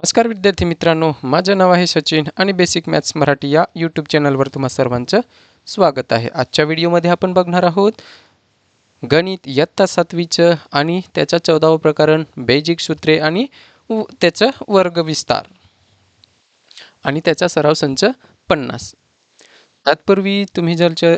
नमस्कार विद्यार्थी मित्रांनो, माझं नाव आहे सचिन आणि बेसिक मॅथ्स मराठी या यूट्यूब चॅनलवर तुम्हा सर्वांचं स्वागत आहे. आजच्या व्हिडिओमध्ये आपण बघणार आहोत गणित इयत्ता 7वीचं आणि त्याचा 14वा प्रकरण बेजिक सूत्रे आणि त्याचा वर्ग विस्तार आणि त्याचा सराव संच 50. तत्पूर्वी तुम्ही जर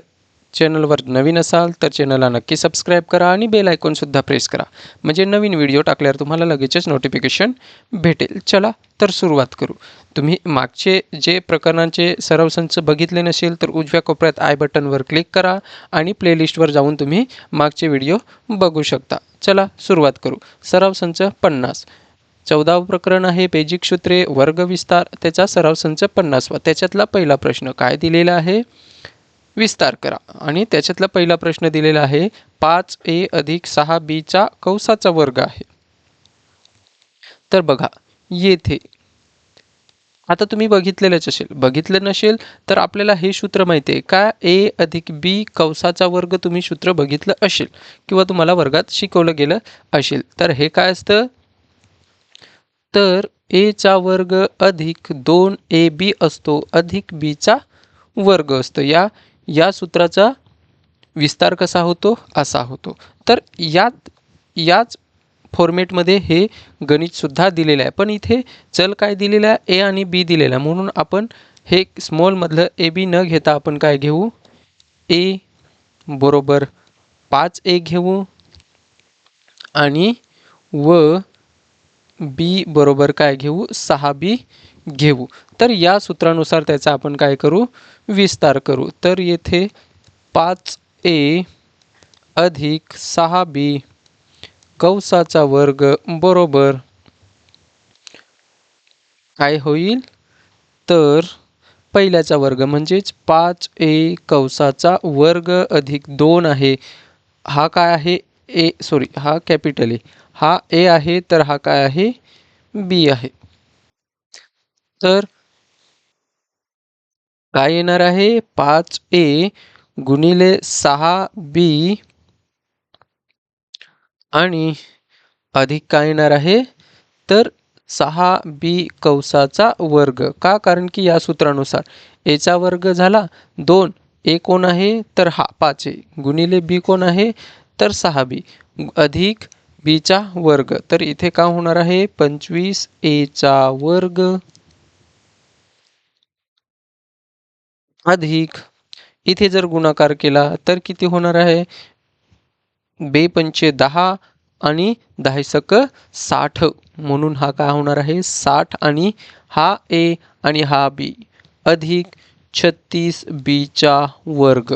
चॅनलवर नवीन असाल तर चॅनलला नक्की सबस्क्राईब करा आणि बेल आयकॉनसुद्धा प्रेस करा, म्हणजे नवीन व्हिडिओ टाकल्यावर तुम्हाला लगेचच नोटिफिकेशन भेटेल. चला तर सुरुवात करू. तुम्ही मागचे जे प्रकरणांचे सराव संच बघितले नसेल तर उजव्या कोपऱ्यात आय बटनवर क्लिक करा आणि प्लेलिस्टवर जाऊन तुम्ही मागचे व्हिडिओ बघू शकता. चला सुरुवात करू. सराव संच 50. 14वे प्रकरण आहे बेजिक सूत्रे वर्ग विस्तार, त्याचा सराव संच 50वा. त्याच्यातला पहिला प्रश्न काय दिलेला आहे? विस्तार करा. आणि त्याच्यातला पहिला प्रश्न दिलेला आहे 5a अधिक 6b चा कौसाचा वर्ग आहे. तर बघा येथे आता तुम्ही बघितलं नसेल तर आपल्याला हे सूत्र माहिती आहे का? a अधिक b कौसाचा वर्ग तुम्ही सूत्र बघितलं असेल किंवा तुम्हाला वर्गात शिकवलं गेलं असेल. तर हे काय असतं? तर a चा वर्ग अधिक 2ab असतो अधिक b चा वर्ग असतो. या सूत्राचा विस्तार कसा होतो? असा होतो. तर याच फॉर्मेटमध्ये हे गणितसुद्धा दिलेलं आहे, पण इथे चल काय दिलेलं आहे? ए आणि बी दिलेला आहे. म्हणून आपण हे स्मॉलमधलं ए बी न घेता आपण काय घेऊ? ए बरोबर 5a घेऊ आणि व बी बरोबर काय घेऊ? 6b घेऊ. तर या सूत्रानुसार त्याचा आपण काय करू? विस्तार करू. तर येथे 5a अधिक 6b कौसाचा वर्ग बरोबर काय होईल? तर पहिल्याचा वर्ग म्हणजेच 5a कौसाचा वर्ग अधिक 2 आहे. हा काय आहे? हा कॅपिटल ए, हा ए आहे, तर हा काय आहे? बी आहे. तर काय येणार आहे? 5a गुणिले 6b आणि अधिक काय येणार आहे? तर 6b कौसाचा वर्ग. का? कारण की या सूत्रानुसार a चा वर्ग झाला 2, a कोण आहे? तर हा 5a गुणिले b कोण आहे? तर 6b अधिक b चा वर्ग. तर इथे काय होणार आहे? 25a चा वर्ग अधिक इथे जर गुणाकार केला तर किती होणार आहे? 2×5 = 10 आणि 10 = 60. म्हणून हा काय होणार आहे? 60 आणि हा ए आणि हा बी अधिक 36b चा वर्ग.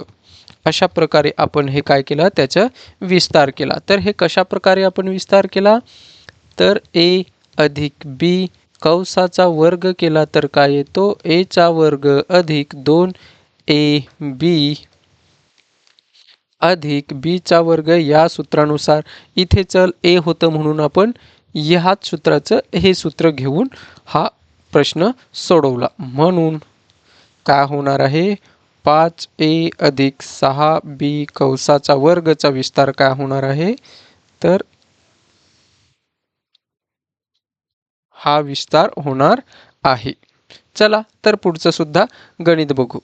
अशा प्रकारे आपण हे काय केलं? त्याचा विस्तार केला. तर हे कशा प्रकारे आपण विस्तार केला? तर a अधिक b कौसाचा वर्ग केला तर काय येतो? a चा वर्ग अधिक 2ab अधिक b चा वर्ग. या सूत्रानुसार इथे चल a होतं म्हणून आपण ह्याच सूत्राचं हे सूत्र घेऊन हा प्रश्न सोडवला. म्हणून काय होणार आहे? 5a अधिक 6b कौसाचा वर्गचा विस्तार काय होणार आहे? तर हा विस्तार होणार आहे. चला तर पुढचं सुद्धा गणित बघू.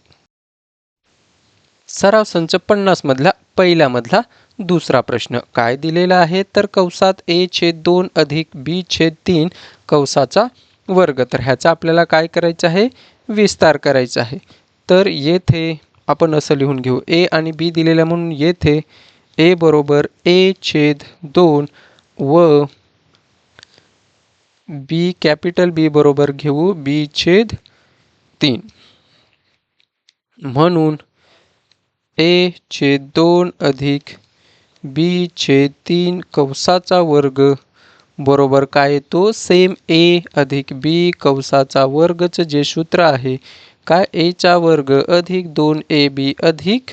सराव संच 50 मधला पहिल्यामधला दुसरा प्रश्न काय दिलेला आहे? तर कौसात a/2 अधिक b/3 कौसाचा वर्ग. तर ह्याचा आपल्याला काय करायचं आहे? विस्तार करायचा आहे. तर येथे आपण असं लिहून घेऊ, a आणि b दिलेल्या म्हणून येथे a बरोबर a/2 व b कॅपिटल B बरोबर घेऊ b/3. म्हणून a/2 अधिक b/3 कौसाचा वर्ग बरोबर काय येतो? सेम a अधिक b कौसाचा वर्गचं जे सूत्र आहे काय? a चा वर्ग अधिक 2ab अधिक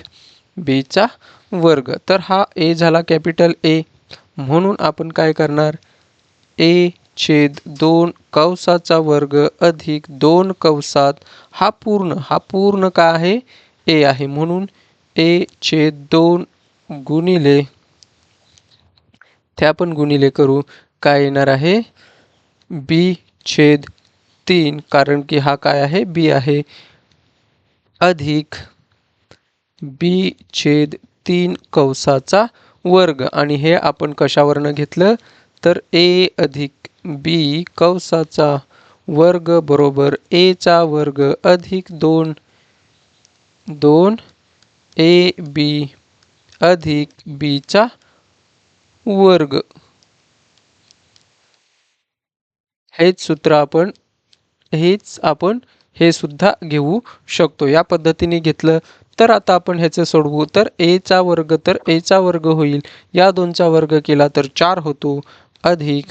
b चा वर्ग. तर हा a झाला कॅपिटल A. म्हणून आपण काय करणार? a/2 कौसाचा वर्ग अधिक 2 कौसात हा पूर्ण काय आहे? a आहे. म्हणून a/2 गुणिले ते आपण गुणिले करू काय येणार आहे? b/3 3 कारण की हा काय आहे बी आहे अधिक बी छेद 3 कंसाचा वर्ग आणि हे आपण कशावरनं घेतलं तर ए अधिक बी कंसाचा वर्ग बरोबर ए चा वर्ग अधिक 2 ए बी अधिक बी चा वर्ग हेच आपण हे सुद्धा घेऊ शकतो या पद्धतीने घेतलं तर आता आपण ह्याचं सोडवू तर ए चा वर्ग होईल या दोनचा वर्ग केला तर 4 होतो अधिक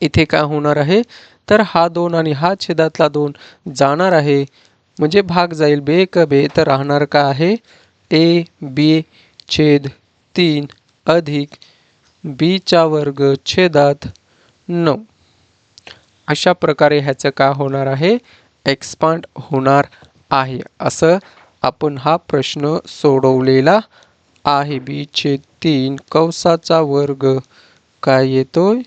इथे काय होणार आहे तर हा 2 आणि हा छेदातला 2 जाणार आहे म्हणजे भाग जाईल बे क बे तर राहणार का आहे ए बी छेद 3 अधिक बी चा वर्ग छेदात 9 अशा प्रकारे ह्याचं काय होणार आहे एक्सपांड होणार आहे असं आपण हा प्रश्न सोडवलेला आहे बी छेद 3 कंसाचा वर्ग काय येतोय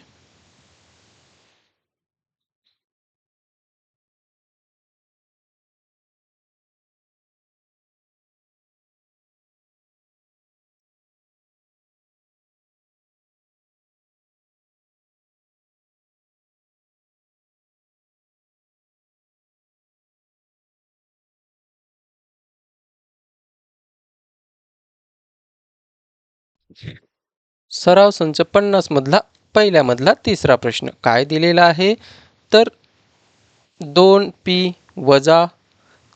सराव संच 50 मधला पहिल्यामधला तिसरा प्रश्न काय दिलेला आहे तर 2p वजा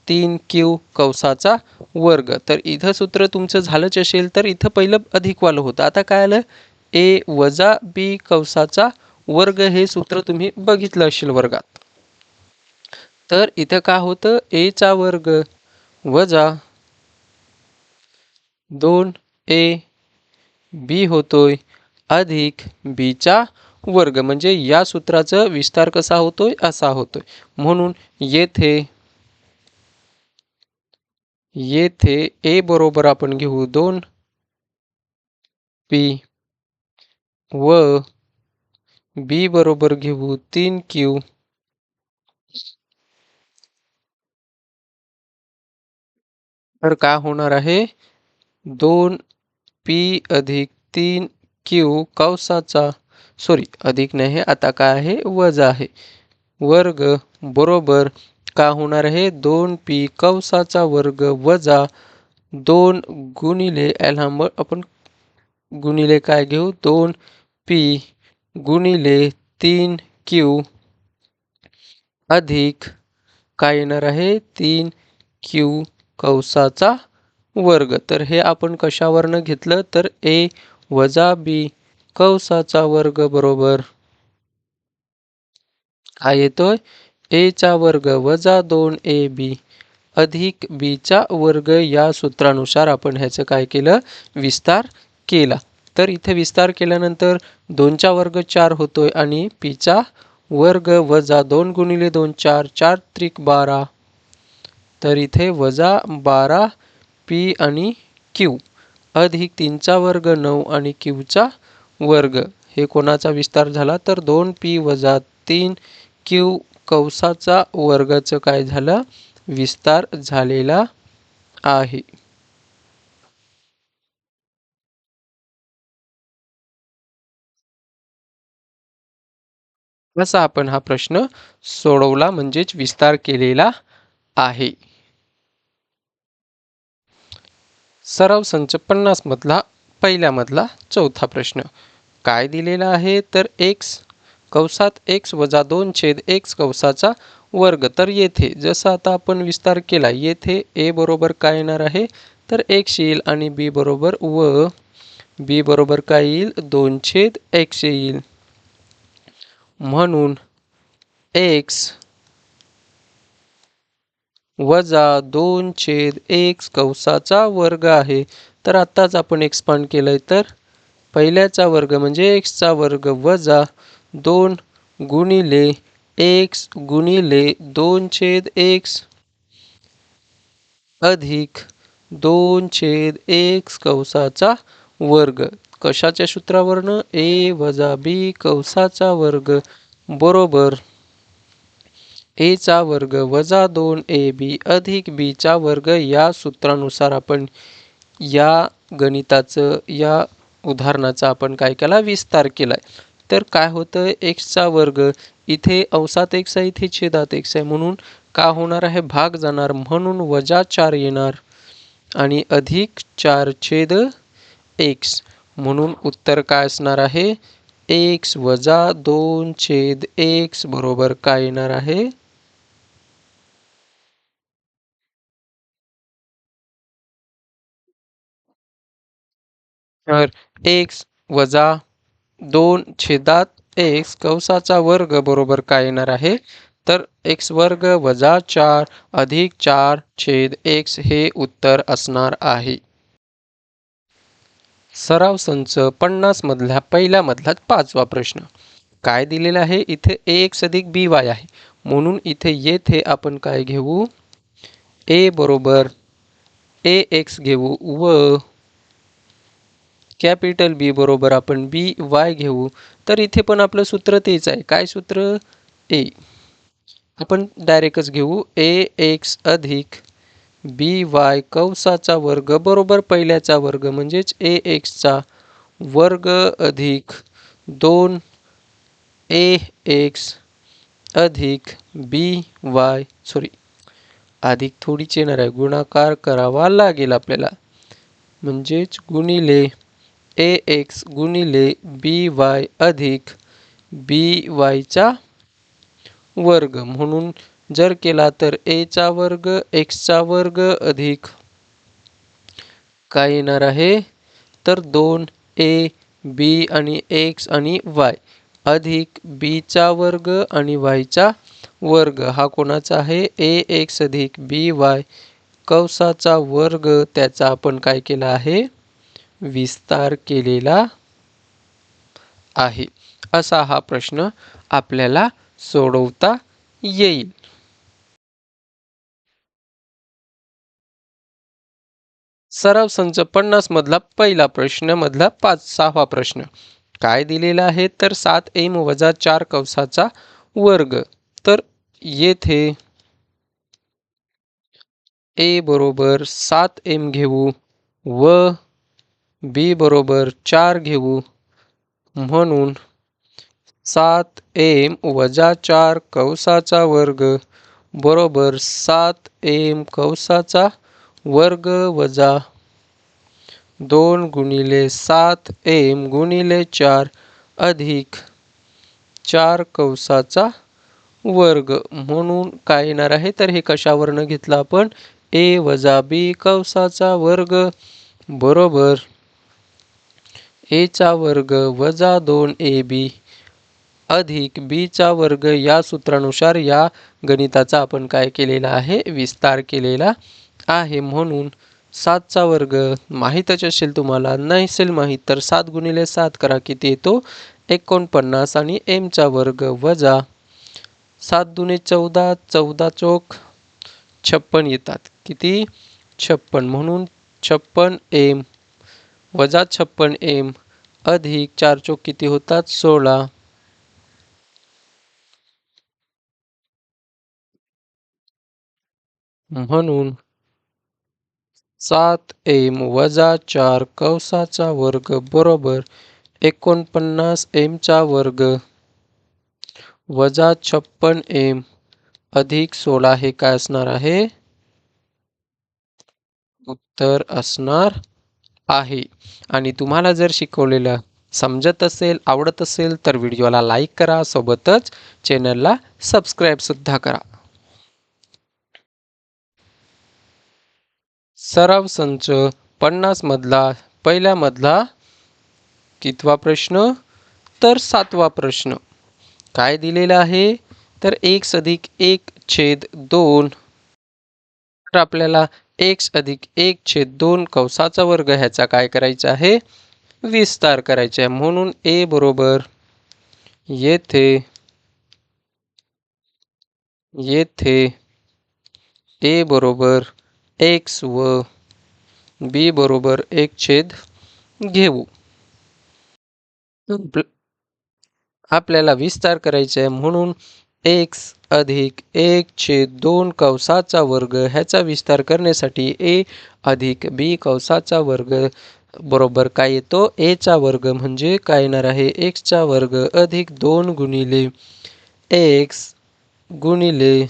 3q कंसाचा वर्ग तर इथं सूत्र तुमचं झालंच असेल तर इथं पहिलं अधिकवालं होतं आता काय आलं ए वजा बी कंसाचा वर्ग हे सूत्र तुम्ही बघितलं असेल वर्गात तर इथं काय होतं ए चा वर्ग वजा 2a बी होतोय अधिक बी चा वर्ग म्हणजे या सूत्राचा विस्तार कसा होतोय असा होतोय म्हणून येथे ए बरोबर आपण घेऊ 2p व बी बरोबर घेऊ 3q तर काय होणार आहे 2p अधिक 3q कंसाचा अधिक नाही आता काय आहे वजा आहे वर्ग बरोबर काय होणार आहे 2p कंसाचा वर्ग वजा 2 गुणिले याला आपण गुणिले काय घेऊ 2p गुणिले 3q अधिक काय येणार आहे 3q कंसाचा वर्ग तर हे आपण कशावरनं घेतलं तर ए वजा बी कंसाचा वर्ग बरोबर काय येतोय ए चा वर्ग वजा 2ab अधिक बी चा वर्ग या सूत्रानुसार आपण ह्याचं काय केलं विस्तार केला तर इथे विस्तार केल्यानंतर 2 चा वर्ग 4 होतोय आणि पी चा वर्ग वजा 2 गुणिले 2 4 4 त्रिक 12 तर इथे वजा 12 पी आणि क्यू अधिक 3 चा वर्ग 9 आणि क्यू चा वर्ग हे कोणाचा विस्तार झाला तर 2p वजा 3q कंसाचा वर्गाचं काय झालं विस्तार झालेला आहे असा आपण हा प्रश्न सोडवला म्हणजेच विस्तार केलेला आहे सराव संच 50 मधला पहिल्यामधला चौथा प्रश्न काय दिलेला आहे तर x कंसात x वजा 2 छेद x कंसाचा वर्ग तर येथे जसं आता आपण विस्तार केला येथे a बरोबर काय येणार आहे तर x येईल आणि b बरोबर काय येईल 2 छेद x येईल म्हणून x वजा 2 छेद x कंसाचा वर्ग आहे तर आत्ताच आपण एक्सपांड केलंय तर पहिल्याचा वर्ग म्हणजे x चा वर्ग वजा 2 गुणिले x गुणिले 2 छेद x अधिक 2 छेद x कंसाचा वर्ग कशाच्या सूत्रावरनं a वजा b कंसाचा वर्ग बरोबर ए चा वर्ग वजा 2ab अधिक b चा वर्ग या सूत्रानुसार आपण या गणिताचं या उदाहरणाचा आपण काय केला विस्तार केलाय. तर काय होतं x चा वर्ग इथे अंशात x आहे इथे छेदात x आहे म्हणून का होणार आहे भाग जाणार म्हणून वजा 4 येणार आणि अधिक 4 छेद x म्हणून उत्तर काय असणार आहे x वजा 2 छेद x बरोबर काय येणार आहे तर x वजा 2 छेदात x कंसाचा वर्ग बरोबर काय येणार आहे तर x वर्ग वजा 4 अधिक 4 छेद x हे उत्तर असणार आहे. सराव संच 50 मधल्या पहिल्या मधला 5वा प्रश्न काय दिलेला आहे इथे ax अधिक by आहे म्हणून इथे येथे आपण काय घेऊ a बरोबर ax घेऊ व कॅपिटल B बरोबर आपण by घेऊ. तर इथे पण आपलं सूत्र तेच आहे काय सूत्र a आपण डायरेक्टच घेऊ ax अधिक by कंसाचा वर्ग बरोबर पहिल्याचा वर्ग म्हणजेच ax चा वर्ग अधिक 2ax अधिक by सॉरी अधिक थोडीच येणार आहे गुणाकार करावा लागेल आपल्याला म्हणजेच गुणिले ax गुणिले by अधिक by चा वर्ग म्हणून जर केला तर a चा वर्ग x चा वर्ग अधिक काय येणार आहे तर 2a b आणि x आणि y अधिक b चा वर्ग आणि y चा वर्ग हा कोणाचा आहे ax अधिक by कंसाचा वर्ग त्याचा आपण काय केला आहे विस्तार केलेला आहे. असा हा प्रश्न आपल्याला सोडवता येईल. सराव संच 50 मधला पहिला प्रश्न मधला 6वा प्रश्न काय दिलेला आहे तर 7m वजा 4 कंसाचा वर्ग. तर येथे a बरोबर 7m घेऊ व b बरोबर 4 घेऊ म्हणून 7m वजा 4 कंसाचा वर्ग बरोबर 7m कंसाचा वर्ग वजा 2 गुणिले 7m गुणिले 4 अधिक 4 कंसाचा वर्ग म्हणून काय येणार आहे तर हे कशावरनं घेतलं आपण a वजा b कंसाचा वर्ग बरोबर a चा वर्ग वजा 2ab अधिक b चा वर्ग या सूत्रानुसार या गणिताचा आपण काय केलेला आहे विस्तार केलेला आहे म्हणून 7 चा वर्ग माहीतच असेल तुम्हाला नसेल माहीत तर 7 गुणिले 7 करा किती येतो 49 आणि m चा वर्ग वजा 7 दुने 14 14 चौक 56 येतात किती 56 म्हणून 56m वजा 56m अधिक 4 चौक किती होतात 16 म्हणून 7m वजा 4 कंसाचा वर्ग बरोबर 49m चा वर्ग वजा 56m अधिक 16 हे काय असणार आहे उत्तर असणार आहे. आणि तुम्हाला जर शिकवलेलं समजत असेल आवडत असेल तर व्हिडिओला लाईक करा सोबतच चॅनलला सबस्क्राईब सुद्धा करा. सराव संच 50 मधला पहिल्या मधला कितवा प्रश्न तर 7वा प्रश्न काय दिलेला आहे तर x अधिक 1 छेद 2 तर आपल्याला x अधिक 1 छेद 2 कंसाचा वर्ग ह्याचा काय करायचा आहे विस्तार करायचा आहे म्हणून a बरोबर येथे a बरोबर x व b बरोबर 1 छेद घेऊ. आपल्याला विस्तार करायचा आहे म्हणून एक्स अधिक 1/2 कंसाचा वर्ग ह्याचा विस्तार करण्यासाठी ए अधिक बी कंसाचा वर्ग बरोबर काय येतो, एचा वर्ग म्हणजे काय येणार आहे, एक्सचा वर्ग अधिक 2 गुणिले एक्स गुणिले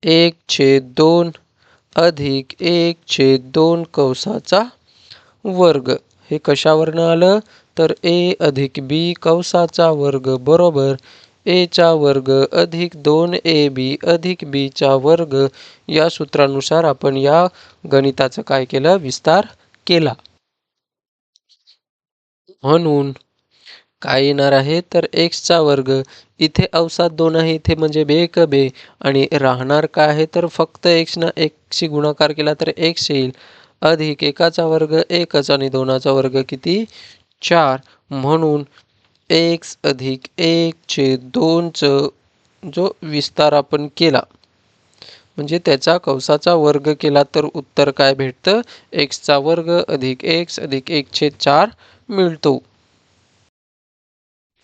1/2 अधिक 1/2 कंसाचा वर्ग. हे कशावरनं आलं तर ए अधिक बी कंसाचा वर्ग बरोबर एचा वर्ग अधिक 2ab अधिक बीचा वर्ग. या सूत्रानुसार आपण या गणिताचं काय केलं, विस्तार केला. म्हणून काय येणार आहे तर एक्सचा वर्ग, इथे अवसाद 2 आहे इथे म्हणजे बेक बे, आणि राहणार काय आहे तर फक्त एक्सनं एकशी गुणाकार केला तर एक्स येईल अधिक एकाचा वर्ग एकच आणि 2चा वर्ग किती 4. म्हणून एक्स अधिक 1/2 जो विस्तार आपण केला म्हणजे त्याचा कंसाचा वर्ग केला तर उत्तर काय भेटतं, एक्सचा वर्ग अधिक एक्स अधिक 1/4 मिळतो.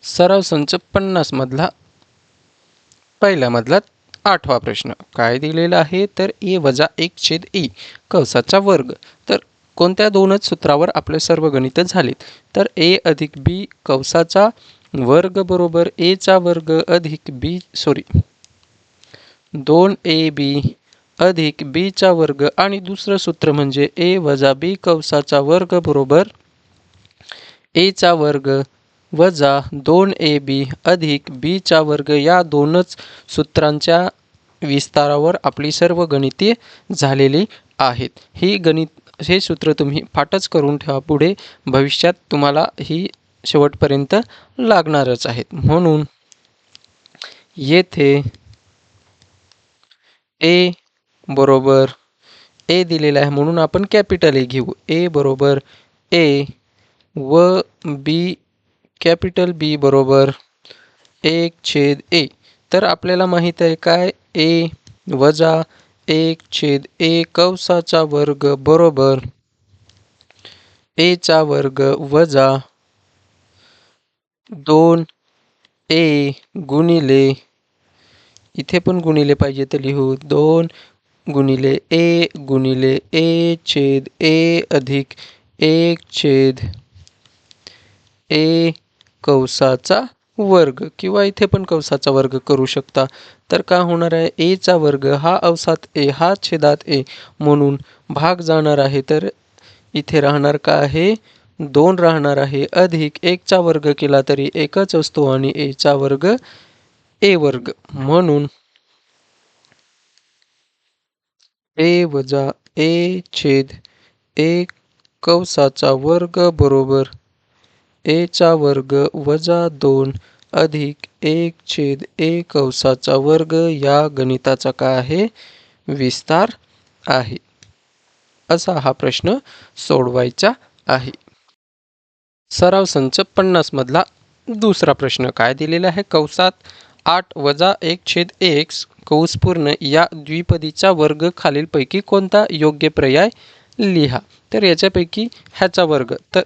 सराव संच 50 मधला पहिल्यामधला 8वा प्रश्न काय दिलेला आहे तर ए वजा 1/ए कंसाचा वर्ग. तर कोणत्या दोनच सूत्रावर आपले सर्व गणित झालेत तर ए अधिक बी कंसाचा वर्ग बरोबर एचा वर्ग अधिक बी 2ab अधिक बीचा वर्ग आणि दुसरं सूत्र म्हणजे ए वजा बी कंसाचा वर्ग बरोबर एचा वर्ग वजा 2ab अधिक बीचा वर्ग. या दोनच सूत्रांच्या विस्तारावर आपली सर्व गणिते झालेली आहेत. हे सूत्र तुम्ही पाठच करून ठेवा, पुढे भविष्यात तुम्हाला ही शेवटपर्यंत लागणारच आहेत. म्हणून येथे ए बरोबर ए दिलेला आहे म्हणून आपण कॅपिटल ए घेऊ. ए बरोबर ए व बी कॅपिटल बी बरोबर 1/ए. तर आपल्याला माहीत आहे काय ए वजा 1/ए कंसाचा वर्ग बरोबर एचा वर्ग वजा 2a गुणिले, इथे पण गुणिले पाहिजे तर लिहू 2 गुणिले ए गुणिले 1/ए अधिक 1/ए कंसाचा वर्ग, किंवा इथे पण कंसाचा वर्ग करू शकता. तर का होणार आहे एचा वर्ग हा अवसात ए हा छेदात ए म्हणून भाग जाणार आहे तर इथे राहणार का आहे 2 राहणार आहे अधिक 1चा वर्ग केला तरी एकच असतो आणि एचा वर्ग ए वर्ग. म्हणून ए वजा 1/ए कंसाचा वर्ग बरोबर एचा वर्ग वजा 2 अधिक 1/ए कंसाचा वर्ग. या गणिताचा काय आहे विस्तार आहे. असा हा प्रश्न सोडवायचा आहे. सराव संच 50 मधला दुसरा प्रश्न काय दिलेला आहे, कंसात 8 वजा 1/x कंस पूर्ण या द्विपदीचा वर्ग खालीलपैकी कोणता योग्य पर्याय लिहा. तर याच्यापैकी ह्याचा वर्ग तर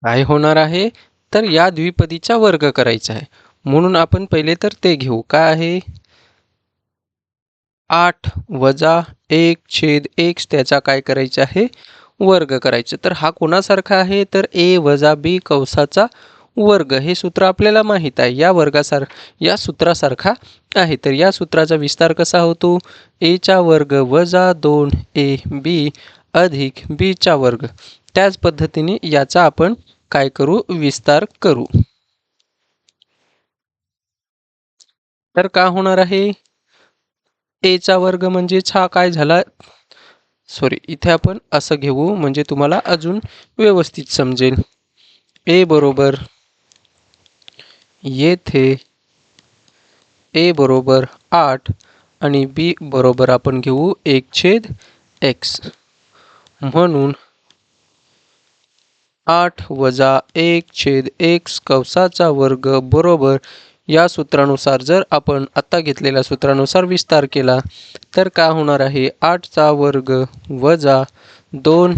काय होणार आहे तर या द्विपदीचा वर्ग करायचा आहे म्हणून आपण पहिले तर ते घेऊ. काय आहे 8 वजा 1/x त्याचा काय करायचा आहे वर्ग करायचं. तर हा कोणासारखा आहे तर ए वजा बी कंसाचा वर्ग. हे सूत्र आपल्याला माहीत आहे या सूत्रासारखा आहे. तर या सूत्राचा विस्तार कसा होतो एचा वर्ग वजा 2ab अधिक बीचा वर्ग. त्याच पद्धतीने याचा आपण काय करू विस्तार करू. तर का होणार आहे एचा वर्ग म्हणजेच हा काय झाला, इथे आपण असं घेऊ म्हणजे तुम्हाला अजून व्यवस्थित समजेल. ए बरोबर येथे ए बरोबर 8 आणि बी बरोबर आपण घेऊ 1/x. म्हणून 8 वजा 1/x कंसाचा वर्ग बरोबर या सूत्रानुसार जर आपण आता घेतलेल्या सूत्रानुसार विस्तार केला तर काय होणार आहे 8चा वर्ग वजा 2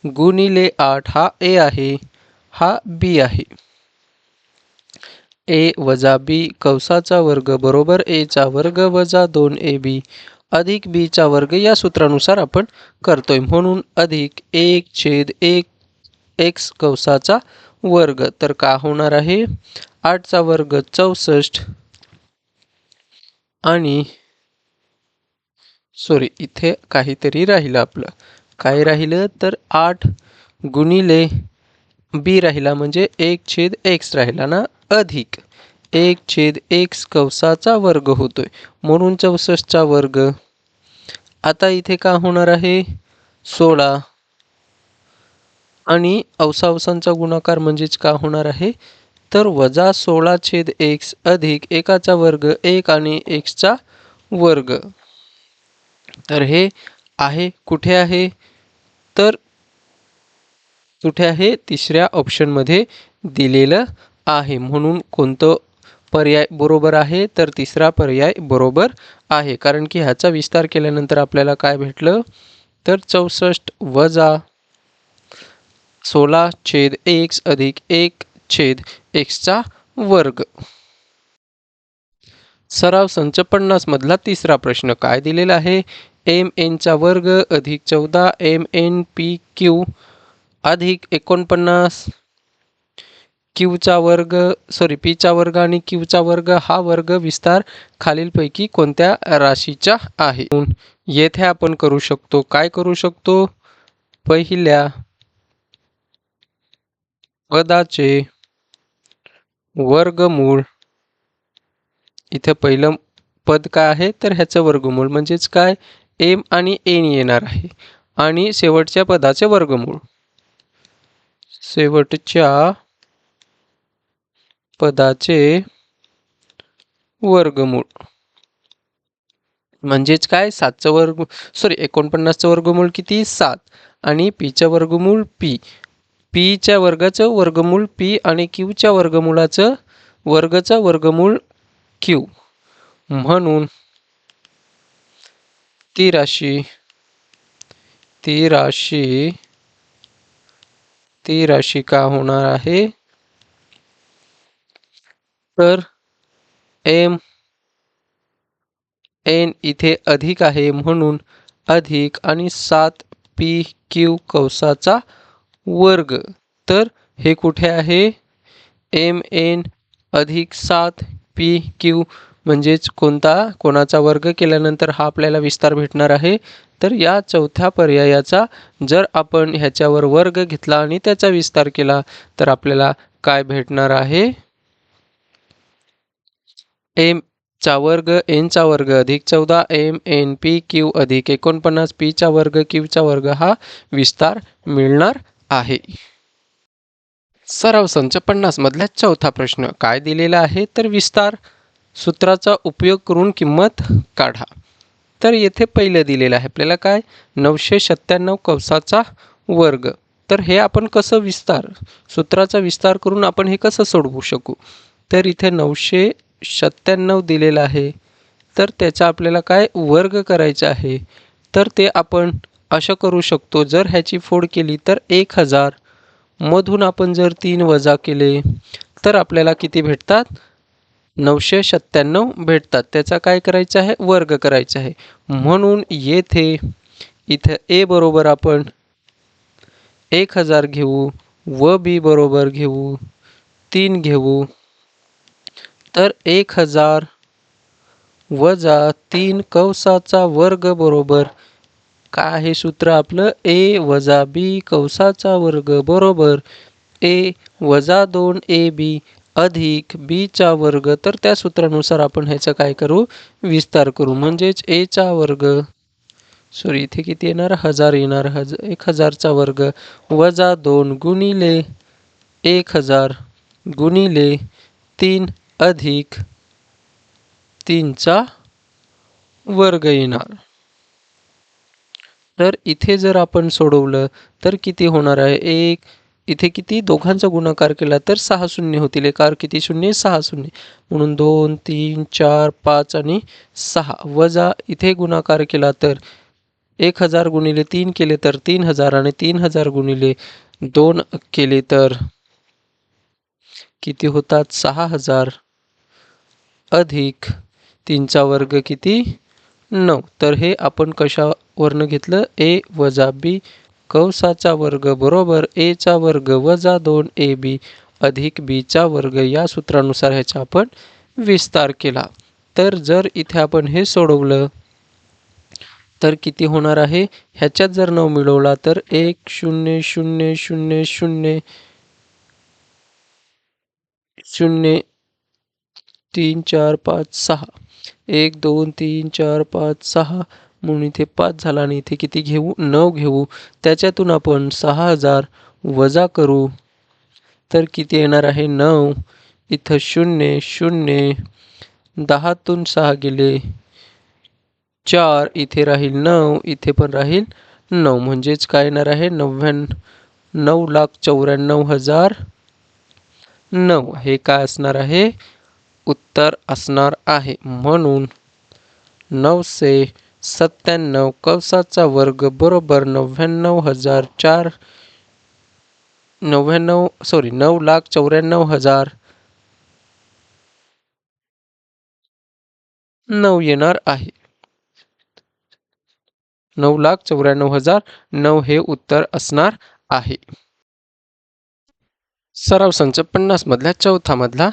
गुणिले 8 हा ए आहे हा बी आहे. ए वजा बी कंसाचा वर्ग बरोबर ए चा वर्ग वजा 2ab अधिक बी चा वर्ग या सूत्रानुसार आपण करतोय. म्हणून अधिक 1/1 एक्स कंसाचा वर्ग. तर का होणार आहे 8चा वर्ग 64 आणि सॉरी इथे काहीतरी राहिलं आपलं. काय राहिलं तर 8 गुणिले बी राहिला म्हणजे 1/x राहिला ना, अधिक 1/x कंसाचा वर्ग होतोय. म्हणून 64चा वर्ग. आता इथे का होणार आहे 16 आणि अवसाअवसांचा गुणाकार म्हणजेच का होणार आहे तर वजा 16/x अधिक 1चा वर्ग 1 आणि xचा वर्ग. तर हे आहे कुठे आहे तर कुठे आहे तिसऱ्या ऑप्शनमध्ये दिलेलं आहे. म्हणून कोणतं पर्याय बरोबर आहे तर तिसरा पर्याय बरोबर आहे. कारण की ह्याचा विस्तार केल्यानंतर आपल्याला काय भेटलं तर 64 वजा 16/x अधिक 1/xचा वर्ग. सराव संच 50 मधला तिसरा प्रश्न काय दिलेला आहे mn चा वर्ग अधिक 14 mnpq अधिक 49 पीचा वर्ग आणि क्यूचा वर्ग हा वर्ग विस्तार खालीलपैकी कोणत्या राशीचा आहे. येथे आपण करू शकतो काय करू शकतो पहिल्या पदाचे वर्गमूळ. इथे पहिलं पद काय आहे तर ह्याचं वर्गमूळ म्हणजेच काय m आणि n येणार आहे आणि शेवटच्या पदाचे वर्गमूळ. शेवटच्या पदाचे वर्गमूळ म्हणजेच काय 7चं वर्ग 49चं वर्गमूळ किती 7 आणि पीचं वर्गमूळ पीच्या वर्गाचं वर्गमूळ p आणि क्यूच्या वर्गमूळाचं वर्गाचं वर्गमूळ q. म्हणून ती राशी का होणार आहे तर m n इथे अधिक आहे म्हणून अधिक आणि 7pq कंसाचा वर्ग. तर हे कुठे आहे mn अधिक 7pq म्हणजेच कोणाचा वर्ग केल्यानंतर हा आपल्याला विस्तार भेटणार आहे तर या चौथ्या पर्यायाचा जर आपण ह्याच्यावर वर्ग घेतला आणि त्याचा विस्तार केला तर आपल्याला काय भेटणार आहे m चा वर्ग n चा वर्ग अधिक 14 mnpq अधिक 49 p चा वर्ग q चा वर्ग हा विस्तार मिळणार आहे. सराव संच 50 मधला चौथा प्रश्न काय दिलेला आहे तर विस्तार सूत्राचा उपयोग करून किंमत काढा. तर येथे पहिलं दिलेलं आहे आपल्याला काय 997 कंसाचा वर्ग. तर हे आपण कसं सूत्राचा विस्तार करून आपण हे कसं सोडवू शकू तर इथे 997 दिलेलं आहे तर त्याचा आपल्याला काय वर्ग करायचा आहे. तर ते आपण असं करू शकतो जर ह्याची फोड केली तर 1000 मधून आपण जर 3 वजा केले तर आपल्याला किती भेटतात 997 भेटतात. त्याचा काय करायचं आहे वर्ग करायचा आहे. म्हणून इथे a बरोबर आपण 1000 घेऊ व b बरोबर घेऊ 3 घेऊ. तर 1000 वजा 3 कंसाचा वर्ग बरोबर काय आहे सूत्र आपलं a वजा b कंसाचा वर्ग बरोबर a वजा 2ab अधिक b चा वर्ग. तर त्या सूत्रानुसार आपण ह्याचं काय करू विस्तार करू म्हणजेच a चा वर्ग इथे किती येणार 1000 येणार 1000चा वर्ग वजा 2 गुणिले 1000 गुणिले 3 अधिक 3चा वर्ग येणार. तर इथे जर आपण सोडवलं तर किती होणार आहे इथे किती दोघांचा गुणाकार केला तर 6 शून्य होतील. एकावर किती शून्य 6 शून्य म्हणून 2 3 4 5 आणि 6 वजा इथे गुणाकार केला तर 1000 गुणिले 3 केले तर 3000 आणि 3000 गुणिले 2 केले तर किती होतात 6000 अधिक 3चा वर्ग किती 9. तर हे आपण कशावरनं घेतलं ए वजा बी कंसाचा वर्ग बरोबर ए चा वर्ग वजा 2ab अधिक b चा वर्ग या सूत्रानुसार ह्याचा आपण विस्तार केला. तर जर इथे आपण हे सोडवलं तर किती होणार आहे, ह्याच्यात जर 9 मिळवला तर 1 0 0 0 0 0 3 4 5 6 1 2 3 4 5 6 म्हणून इथे 5 झाला आणि इथे किती घेऊ 9 घेऊ. त्याच्यातून आपण 6000 वजा करू तर किती येणार आहे 9. इथं 0 0 10तून 6 गेले 4 इथे राहील 9 इथे पण राहील 9 म्हणजेच काय येणार आहे 9,94,009 हे काय असणार आहे उत्तर असणार आहे. म्हणून 997 कंसाचा वर्ग बरोबर 9,94,009 येणार आहे. 9,94,009 हे उत्तर असणार आहे. सराव संच 50 मधल्या चौथा मधला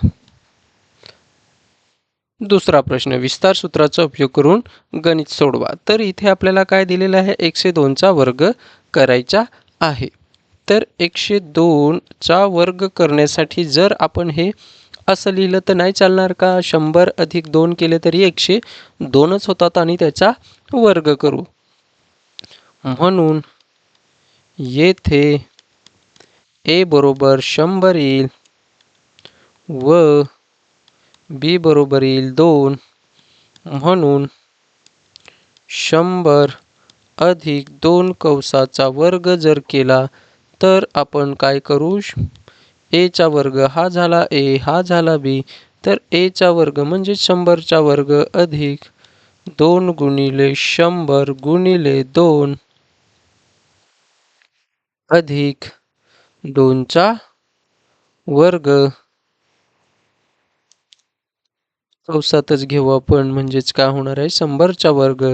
दुसरा प्रश्न विस्तार सूत्राचा उपयोग करून गणित सोडवा. तर इथे आपल्याला काय दिलेलं आहे 102 चा वर्ग करायचा आहे. तर 102 चा वर्ग करण्यासाठी जर आपण हे असं लिहिलं तर नाही चालणार का 100 अधिक 2 केले तरी 102च होतात आणि त्याचा वर्ग करू. म्हणून येथे ए बरोबर 100 येईल व बी बरोबर येईल 2. म्हणून 100 अधिक 2 कंसाचा वर्ग जर केला तर आपण काय करू ए चा वर्ग हा झाला ए हा झाला बी तर ए चा वर्ग म्हणजे 100 चा वर्ग अधिक 2 गुणिले 100 गुणिले 2 अधिक 2 चा वर्ग कंसातच घेऊ आपण म्हणजेच काय होणार आहे 100 चा वर्ग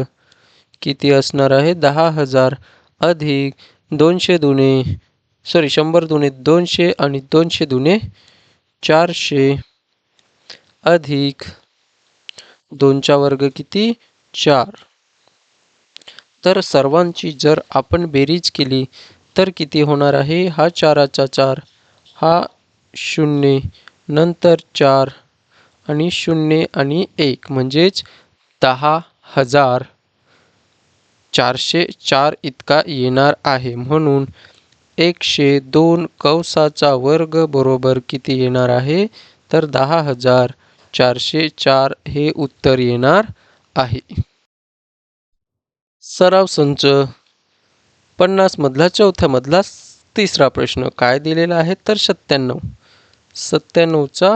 किती असणार आहे 10,000 अधिक 200 दुने 100 दुने 200 आणि 200 दुने 400 अधिक 2 चा वर्ग किती 4. तर सर्वांची जर आपण बेरीज केली तर किती होणार आहे हा 4चा 4 हा 0 नंतर 4 आणि 0 आणि 1 म्हणजेच 10,404 इतका येणार आहे. म्हणून 102 कंसाचा वर्ग बरोबर किती येणार आहे तर 10,404 हे उत्तर येणार आहे. सराव संच 50 मधला चौथ्या मधला तिसरा प्रश्न काय दिलेला आहे तर 97 चा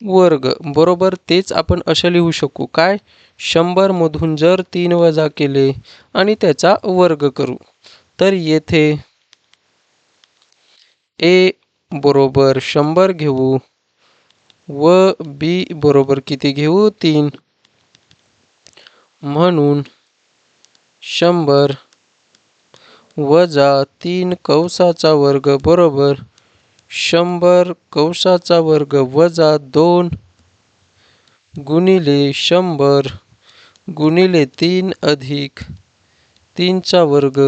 वर्ग बरोबर तेच आपण असे लिहू शकू काय 100 मधून जर 3 वजा केले आणि त्याचा वर्ग करू तर येथे ए बरोबर 100 घेऊ व बी बरोबर किती घेऊ 3. म्हणून 100 वजा 3 कंसाचा वर्ग बरोबर 100 कंसाचा वर्ग वजा 2 गुणिले 100 गुणिले 3 अधिक 3 चा वर्ग.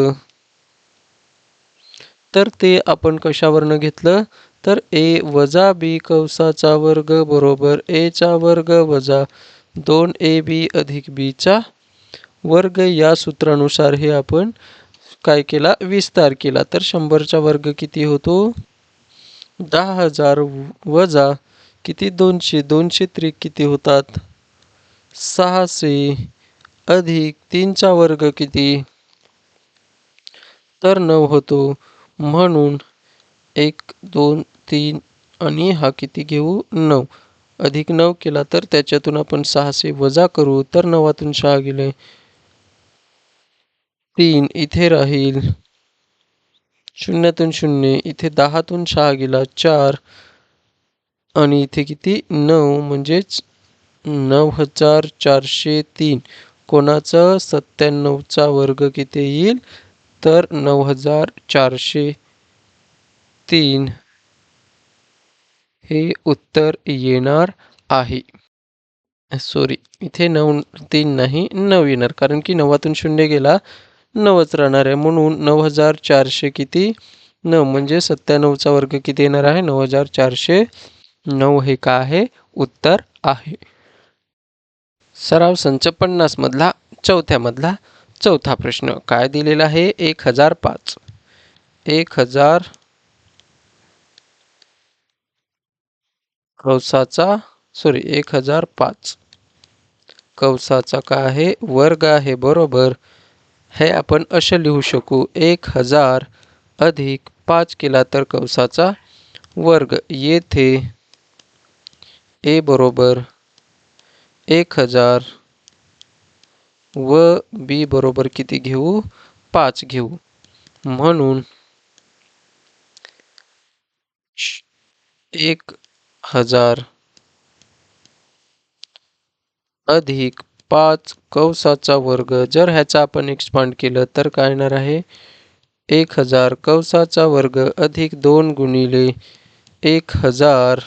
तर ते आपण कशावरनं घेतलं तर ए वजा बी कंसाचा वर्ग बरोबर ए चा वर्ग वजा 2ab अधिक b चा वर्ग या सूत्रानुसार हे आपण काय केला विस्तार केला. तर 100 चा वर्ग किती होतो 10,000 वजा किती 200 200 त्रिक किती होतात 600 अधिक 3 चा वर्ग किती तर 9 होतो. म्हणून 1 2 3 आणि हा किती घेऊ 9 अधिक 9 केला तर त्याच्यातून आपण 600 वजा करू तर 9तून 6 गेले 3 इथे राहील शून्यातून शून्य, इथे 10तून 6 गेला 4 आणि इथे किती 9 म्हणजेच 9403. कोणाचं 97चा वर्ग किती येईल तर 9403 हे उत्तर येणार आहे. सॉरी, इथे 93 नाही 9 येणार कारण की 9तून 0 गेला 9च राहणार आहे, म्हणून 9400 किती 9 म्हणजे 97चा वर्ग किती येणार आहे 9409 हे काय आहे उत्तर आहे. सराव संच 50 मधला चौथा प्रश्न काय दिलेला आहे 1005. 1000 कंसाचा 1005 कंसाचा काय आहे वर्ग आहे बरोबर. हे आपण असे लिहू शकू 1000 अधिक 5 केला तर कंसाचा वर्ग. येथे ए बरोबर 1000 व बी बरोबर किती घेऊ 5 घेऊ, म्हणून 1000 अधिक 5 कंसाचा वर्ग. जर ह्याचा आपण एक्सपांड केलं तर काय येणार आहे 1000 कंसाचा वर्ग अधिक 2 गुणिले 1000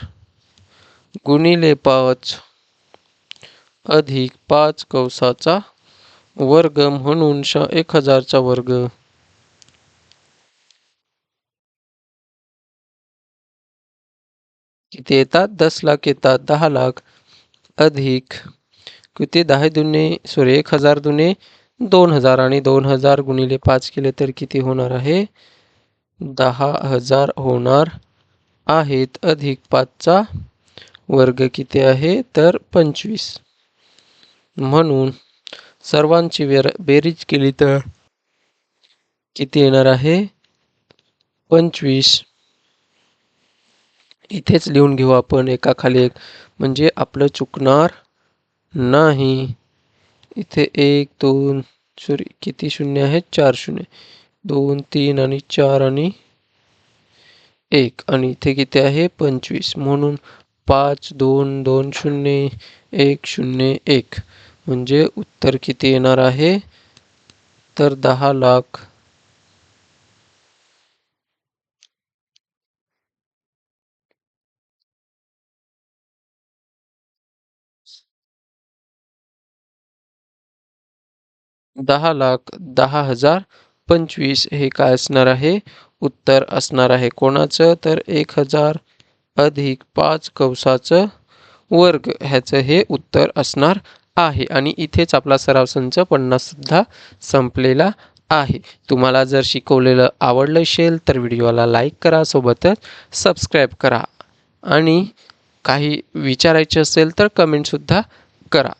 गुणिले 5 अधिक 5 कंसाचा वर्ग, म्हणून 1000चा वर्ग किती येतात 10 लाख येतात 10 लाख अधिक किती 1000 दुने 2000 आणि 2000 गुणिले 5 केले तर किती होणार आहे 10,000 होणार आहेत. अधिक 5चा वर्ग किती आहे तर 25, म्हणून सर्वांची बेरीज केली तर किती येणार आहे 25. इथेच लिहून घेऊ आपण एकाखाली एक म्हणजे आपलं चुकणार नाही. इथे 1 2 किती शून्य आहेत 4 शून्य 2 3 आणि 4 आणि 1 आणि इथे किती आहे 25, म्हणून 5 2 2 0 1 0 1 म्हणजे उत्तर किती येणार आहे तर 10 लाख. 10,10,025 हे काय असणार आहे उत्तर असणार आहे कोणाचं तर 1000 अधिक 5 कंसाचं वर्ग ह्याचं हे उत्तर असणार आहे. आणि इथेच आपला सराव संच 50 सुद्धा संपलेला आहे. तुम्हाला जर शिकवलेलं आवडलं असेल तर व्हिडिओला लाईक करा, सोबतच सबस्क्राईब करा आणि काही विचारायचे असेल तर कमेंटसुद्धा करा.